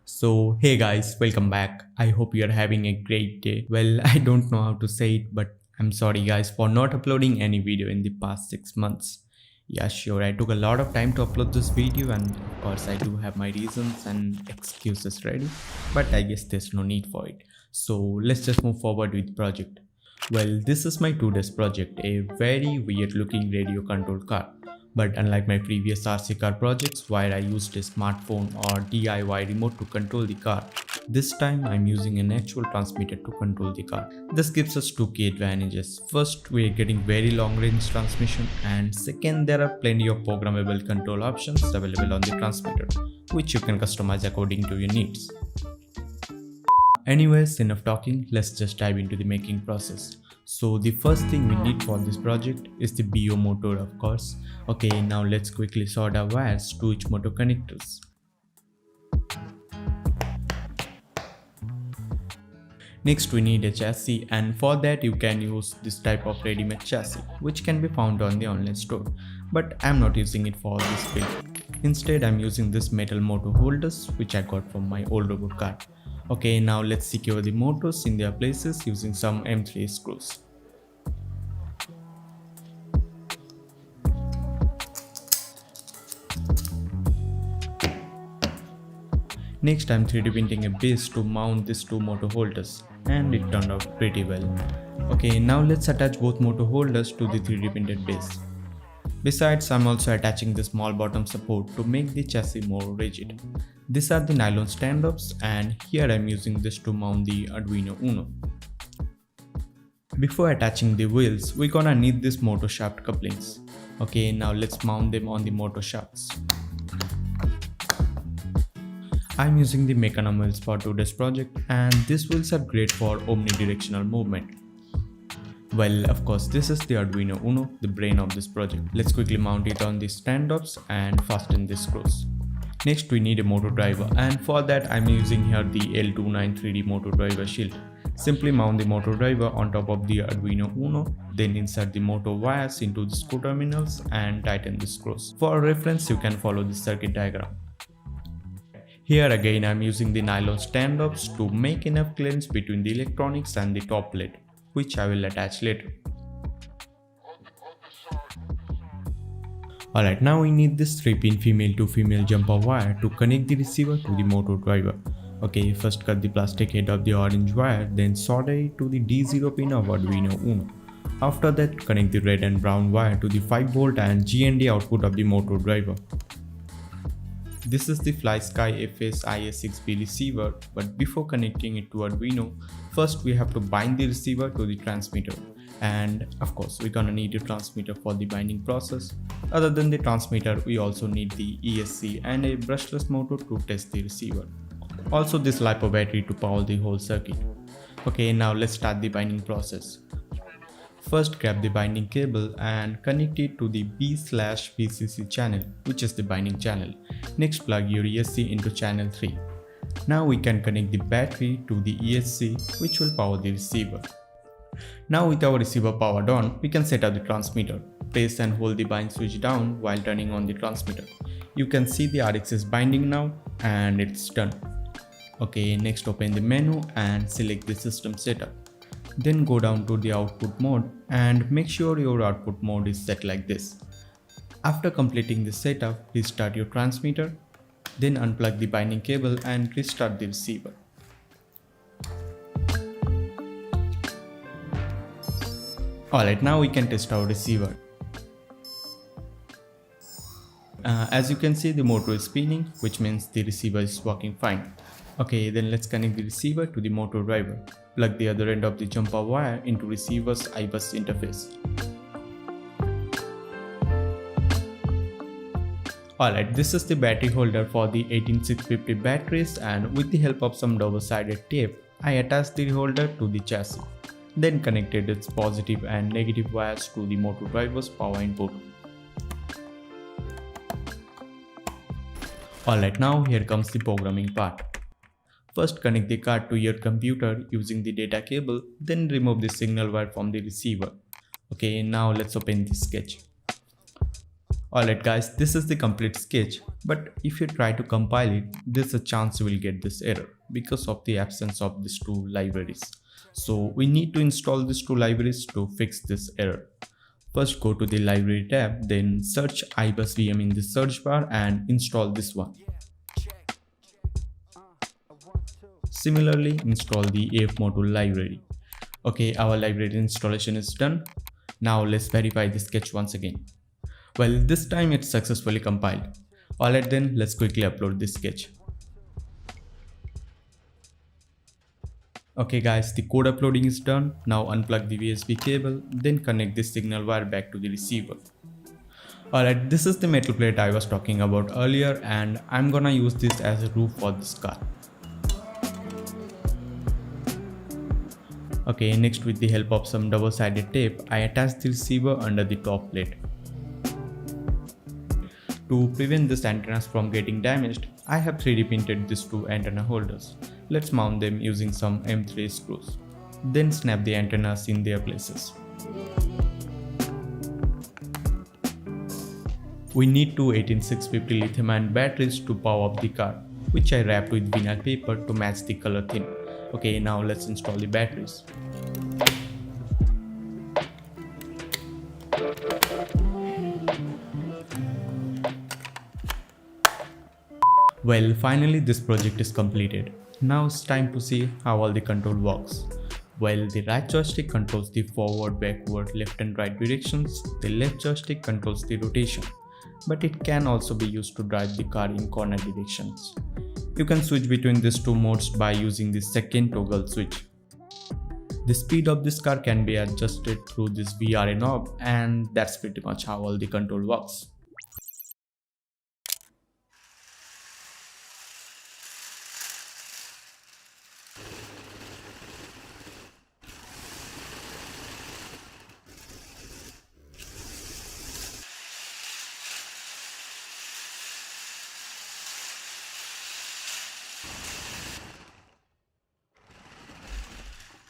So, hey guys, welcome back. I hope you are having a great day. Well, I don't know how to say it, but I'm sorry guys for not uploading any video in the past 6 months. Yeah, sure, I took a lot of time to upload this video, and of course, I do have my reasons and excuses ready, but I guess there's no need for it. So, let's just move forward with the project. Well, this is my today's project, a very weird looking radio controlled car. But unlike my previous RC car projects where I used a smartphone or DIY remote to control the car, this time I'm using an actual transmitter to control the car. This gives us two key advantages. First, we are getting very long range transmission, and second, there are plenty of programmable control options available on the transmitter, which you can customize according to your needs. Anyways, enough talking, let's just dive into the making process. So the first thing we need for this project is the BO motor, of course. Okay, now let's quickly solder wires to each motor connectors. Next we need a chassis, and for that you can use this type of ready-made chassis which can be found on the online store, but I'm not using it for this build. Instead I'm using this metal motor holders which I got from my old robot car. Okay, now let's secure the motors in their places using some M3 screws. Next I'm 3D printing a base to mount these two motor holders, and it turned out pretty well. Okay, now let's attach both motor holders to the 3D printed base. Besides, I'm also attaching the small bottom support to make the chassis more rigid. These are the nylon stand-ups, and here I'm using this to mount the Arduino Uno. Before attaching the wheels, we're gonna need these motor shaft couplings. Okay, now let's mount them on the motor shafts. I'm using the Mecanum wheels for today's project, and these wheels are great for omnidirectional movement. Well, of course, this is the Arduino Uno, the brain of this project. Let's quickly mount it on the stand-ups and fasten the screws. Next, we need a motor driver, and for that I'm using here the L293D motor driver shield. Simply mount the motor driver on top of the Arduino Uno, then insert the motor wires into the screw terminals and tighten the screws. For reference, you can follow the circuit diagram. Here again I'm using the nylon stand-ups to make enough clearance between the electronics and the top plate, which I will attach later. Alright, now we need this 3-pin female to female jumper wire to connect the receiver to the motor driver. Okay, first cut the plastic head of the orange wire, then solder it to the D0 pin of Arduino Uno. After that, connect the red and brown wire to the 5V and GND output of the motor driver. This is the FlySky FS IS6B receiver, but before connecting it to Arduino, first we have to bind the receiver to the transmitter. And of course, we're gonna need a transmitter for the binding process. Other than the transmitter, we also need the ESC and a brushless motor to test the receiver. Also this LiPo battery to power the whole circuit. Okay, now let's start the binding process. First, grab the binding cable and connect it to the B/VCC channel, which is the binding channel. Next, plug your ESC into channel 3. Now we can connect the battery to the ESC, which will power the receiver. Now with our receiver powered on, we can set up the transmitter. Press and hold the bind switch down while turning on the transmitter. You can see the RX is binding now, and it's done. Okay, next open the menu and select the system setup. Then go down to the output mode and make sure your output mode is set like this. After completing the setup, restart your transmitter, then unplug the binding cable and restart the receiver. Alright, now we can test our receiver. As you can see, the motor is spinning, which means the receiver is working fine. Okay, then let's connect the receiver to the motor driver. Plug the other end of the jumper wire into receiver's iBus interface. Alright, this is the battery holder for the 18650 batteries, and with the help of some double-sided tape, I attached the holder to the chassis. Then connected its positive and negative wires to the motor driver's power input. Alright, now here comes the programming part. First, connect the card to your computer using the data cable, then remove the signal wire from the receiver. Okay, now let's open the sketch. Alright guys, this is the complete sketch, but if you try to compile it, there's a chance you will get this error because of the absence of these two libraries. So we need to install these two libraries to fix this error. First go to the library tab, then search ibusvm in the search bar and install this one. Similarly, install the AF module library. Okay, our library installation is done. Now let's verify the sketch once again. Well, this time it's successfully compiled. Alright then, let's quickly upload this sketch. Okay guys, the code uploading is done. Now unplug the USB cable, then connect the signal wire back to the receiver. Alright, this is the metal plate I was talking about earlier and I'm gonna use this as a roof for this car. Okay, next with the help of some double-sided tape, I attach the receiver under the top plate. To prevent these antennas from getting damaged, I have 3D printed these two antenna holders. Let's mount them using some M3 screws. Then snap the antennas in their places. We need two 18650 lithium-ion batteries to power up the car, which I wrapped with vinyl paper to match the color theme. Okay, now let's install the batteries. Well, finally this project is completed. Now it's time to see how all the control works. Well, the right joystick controls the forward, backward, left and right directions. The left joystick controls the rotation, but it can also be used to drive the car in corner directions. You can switch between these two modes by using the second toggle switch. The speed of this car can be adjusted through this VRA knob, and that's pretty much how all the control works.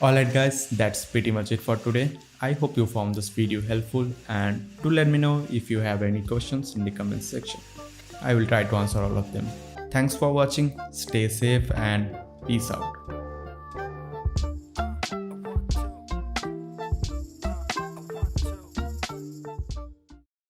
Alright guys, that's pretty much it for today. I hope you found this video helpful and do let me know if you have any questions in the comment section. I will try to answer all of them. Thanks for watching, stay safe and peace out.